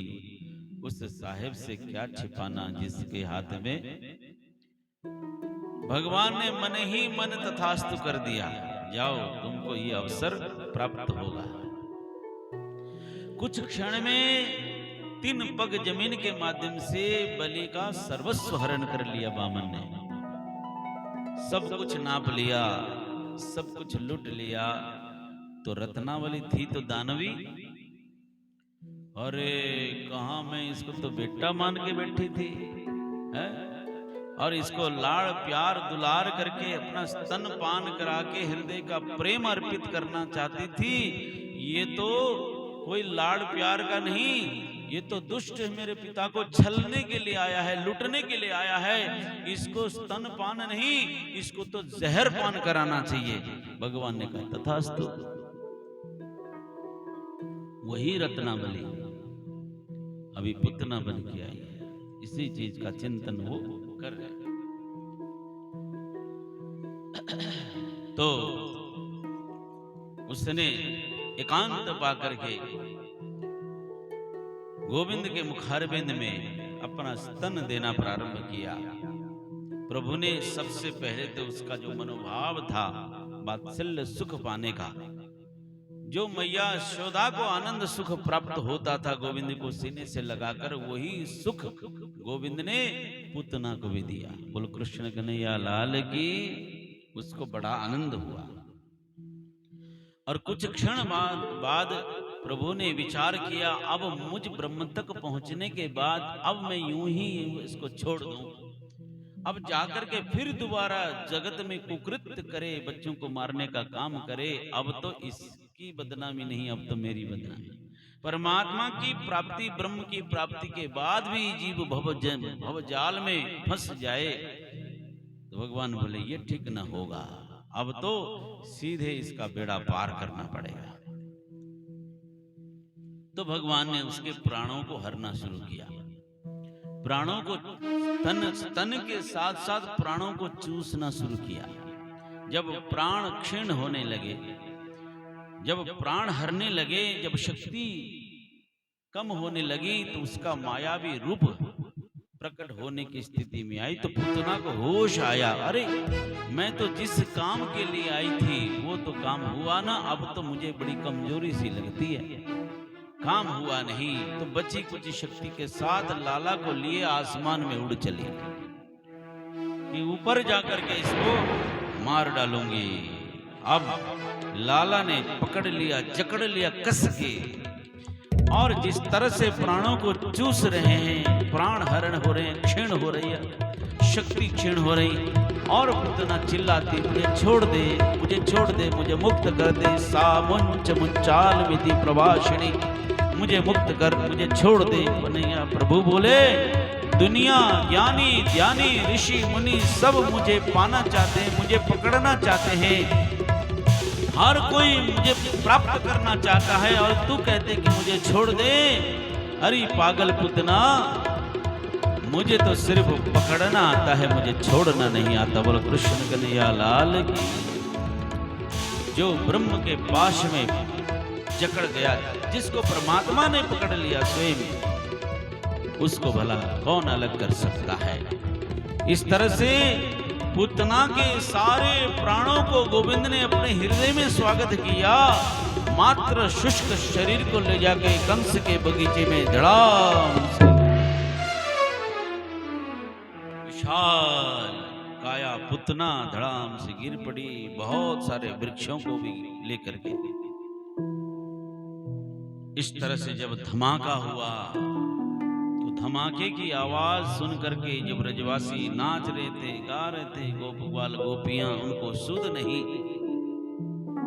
उस साहेब से क्या छिपाना जिसके हाथ में। भगवान ने मन ही मन तथास्तु कर दिया, जाओ तुमको ये अवसर प्राप्त होगा। कुछ क्षण में 3 पग जमीन के माध्यम से बलि का सर्वस्व हरण कर लिया वामन ने। सब कुछ नाप लिया, सब कुछ लूट लिया। तो रत्नावली थी तो दानवी, अरे कहां, मैं इसको तो बेटा मान के बैठी थी है? और इसको लाड़ प्यार दुलार करके अपना स्तन पान करा के हृदय का प्रेम अर्पित करना चाहती थी। ये तो कोई लाड़ प्यार का नहीं, ये तो दुष्ट मेरे पिता को छलने के लिए आया है, लूटने के लिए आया है। इसको स्तन पान नहीं, इसको तो जहर पान कराना चाहिए। भगवान ने कहा तथास्तु। वही रत्नावली अभी पुतना बन के आई है, इसी चीज का चिंतन वो कर रहे। तो उसने एकांत पाकर के गोविंद के मुखारबिंद में अपना स्तन देना प्रारंभ किया। प्रभु ने सबसे पहले तो उसका जो मनोभाव था वात्सल्य सुख पाने का, जो मैया यशोदा को आनंद सुख प्राप्त होता था गोविंद को सीने से लगाकर, वही सुख गोविंद ने पूतना को भी दिया। बोल कृष्ण कन्हैया लाल की। उसको बड़ा आनंद हुआ। और कुछ क्षण बाद प्रभु ने विचार किया, अब मुझ ब्रह्म तक पहुंचने के बाद अब मैं यूं ही इसको छोड़ दूं, अब जाकर के फिर दोबारा जगत में कुकृत्य करे, बच्चों को मारने का काम करे, अब तो इसकी बदनामी नहीं, अब तो मेरी बदनामी। परमात्मा की प्राप्ति, ब्रह्म की प्राप्ति के बाद भी जीव भवजाल में फंस जाए तो भगवान बोले ये ठीक न होगा, अब तो सीधे इसका बेड़ा पार करना पड़ेगा। तो भगवान ने उसके प्राणों को हरना शुरू किया। प्राणों को तन के साथ साथ प्राणों को चूसना शुरू किया। जब प्राण क्षीण होने लगे, जब प्राण हरने लगे, जब शक्ति कम होने लगी, तो उसका मायावी रूप प्रकट होने की स्थिति में आई। तो पूतना को होश आया, अरे मैं तो जिस काम के लिए आई थी वो तो काम हुआ ना, अब तो मुझे बड़ी कमजोरी सी लगती है, काम हुआ नहीं। तो बची कुछ शक्ति के साथ लाला को लिए आसमान में उड़ चली कि ऊपर जाकर के इसको मार डालूंगी। अब लाला ने पकड़ लिया, जकड़ लिया कस के, और जिस तरह से प्राणों को चूस रहे हैं, प्राण हरण हो रहे हैं, क्षीण हो रही है, शक्ति क्षीण हो रही, और पूतना चिल्लाती, मुझे छोड़ दे, मुझे छोड़ दे, मुझे मुक्त कर दे, सा मुंच मुंचाल विधि प्रभाषिणी, मुझे मुक्त कर, मुझे छोड़ दे। कन्हैया प्रभु बोले, दुनिया ज्ञानी ध्यानी ऋषि मुनि सब मुझे पाना चाहते हैं, मुझे पकड़ना चाहते हैं, हर कोई मुझे प्राप्त करना चाहता है, और तू कहते कि मुझे छोड़ दे। अरे पागल पूतना, मुझे तो सिर्फ पकड़ना आता है, मुझे छोड़ना नहीं आता। बोलो कृष्ण कन्हैया लाल की। जो ब्रह्म के पाश में जकड़ गया, जिसको परमात्मा ने पकड़ लिया स्वयं, उसको भला कौन अलग कर सकता है। इस तरह से पूतना के सारे प्राणों को गोविंद ने अपने हृदय में स्वागत किया। मात्र शुष्क शरीर को ले जाके कंस के बगीचे में धड़ाम से विशाल काया पूतना धड़ाम से गिर पड़ी, बहुत सारे वृक्षों को भी लेकर के। इस तरह से जब धमाका हुआ, धमाके की आवाज सुन करके जब ब्रजवासी नाच रहे थे, गा रहे थे, गोपवाल गोपियां उनको सुध नहीं,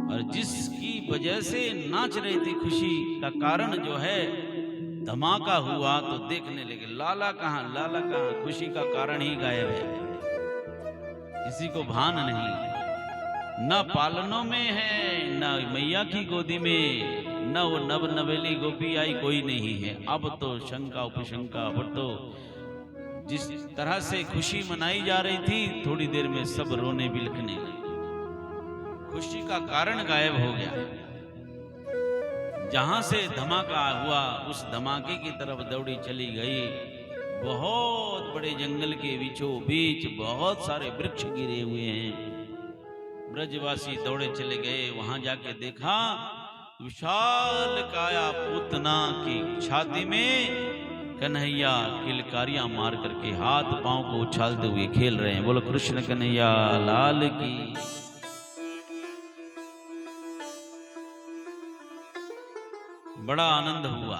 और जिसकी वजह से नाच रही थी, खुशी का कारण जो है, धमाका हुआ तो देखने लगे लाला कहाँ, लाला कहाँ, खुशी का कारण ही गायब है, किसी को भान नहीं, न पालनों में है, न मैया की गोदी में, न वो नव नवेली गोपी आई, कोई नहीं है। अब तो शंका उपशंका, अब तो जिस तरह से खुशी मनाई जा रही थी, थोड़ी देर में सब रोने बिलखने लगे, खुशी का कारण गायब हो गया। जहां से धमाका हुआ उस धमाके की तरफ दौड़ी चली गई। बहुत बड़े जंगल के बीचों बीच बहुत सारे वृक्ष गिरे हुए हैं। ब्रजवासी दौड़े चले गए, वहां जाके देखा विशाल काया पूतना की छाती में कन्हैया किलकारियां मार करके हाथ पांव को उछालते हुए खेल रहे हैं। बोलो कृष्ण कन्हैया लाल की। बड़ा आनंद हुआ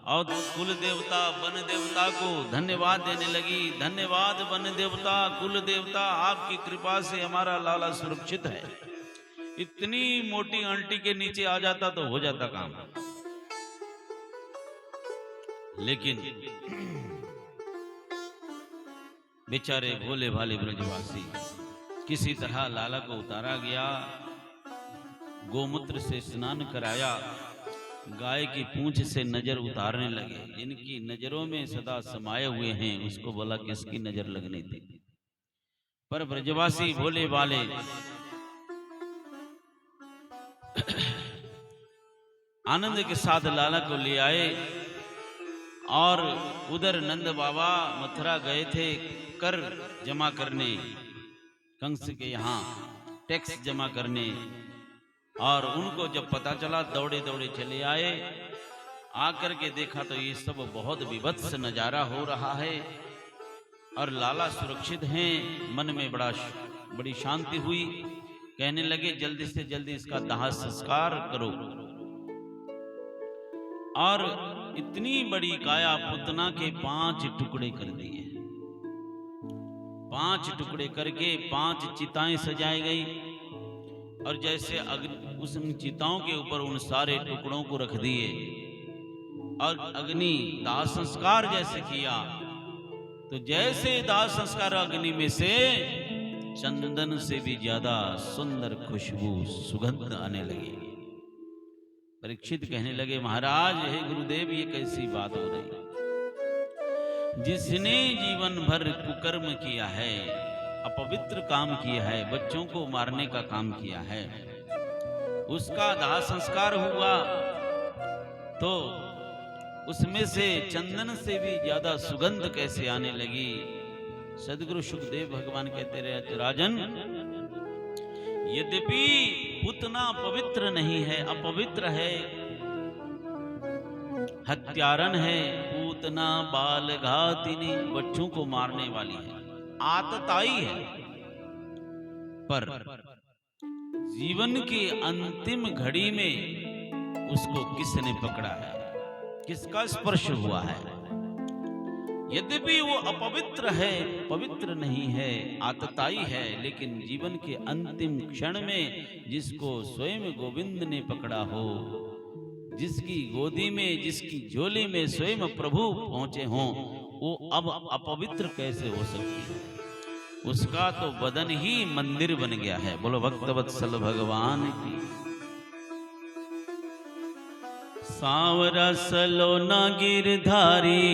और कुल देवता वन देवता को धन्यवाद देने लगी। धन्यवाद वन देवता, कुल देवता, आपकी कृपा से हमारा लाला सुरक्षित है। इतनी मोटी आंटी के नीचे आ जाता तो हो जाता काम, लेकिन बेचारे भोले भाले ब्रजवासी, किसी तरह लाला को उतारा गया, गोमूत्र से स्नान कराया, गाय की पूंछ से नजर उतारने लगे। जिनकी नजरों में सदा समाये हुए हैं उसको बोला किसकी नजर लगनी थी, पर ब्रजवासी भोले वाले आनंद के साथ लाला को ले आए। और उधर नंद बाबा मथुरा गए थे कर जमा करने, कंस के यहाँ टैक्स जमा करने। और उनको जब पता चला दौड़े दौड़े चले आए। आकर के देखा तो ये सब बहुत विभत्स नजारा हो रहा है और लाला सुरक्षित हैं। मन में बड़ी शांति हुई। कहने लगे जल्दी से जल्दी इसका दाह संस्कार करो। और इतनी बड़ी काया पुतना के 5 टुकड़े कर दिए। 5 टुकड़े करके 5 चिताएं सजाई गई और जैसे उस चिताओं के ऊपर उन सारे टुकड़ों को रख दिए और अग्नि दाह संस्कार जैसे किया तो जैसे दाह संस्कार अग्नि में से चंदन से भी ज्यादा सुंदर खुशबू सुगंध आने लगी। परीक्षित कहने लगे महाराज हे गुरुदेव ये कैसी बात हो रही? जिसने जीवन भर कुकर्म किया है, अपवित्र काम किया है, बच्चों को मारने का काम किया है, उसका दाह संस्कार हुआ तो उसमें से चंदन से भी ज्यादा सुगंध कैसे आने लगी? सदगुरु सुखदेव भगवान कहते रहे राजन, यद्यपि पुतना पवित्र नहीं है, अपवित्र है, हत्यारन है, पूतना बालघातिनी, बच्चों को मारने वाली है, आतताई है, पर जीवन की अंतिम घड़ी में उसको किसने पकड़ा है? किसका स्पर्श हुआ है? यद्यपि वो अपवित्र है, पवित्र नहीं है, आतताई है, लेकिन जीवन के अंतिम क्षण में जिसको स्वयं गोविंद ने पकड़ा हो, जिसकी गोदी में, जिसकी झोली में स्वयं प्रभु पहुंचे हों, वो अब अपवित्र कैसे हो सकती है? उसका तो बदन ही मंदिर बन गया है। बोलो भक्तवत्सल भगवान की। सांवरा सलोना गिरधारी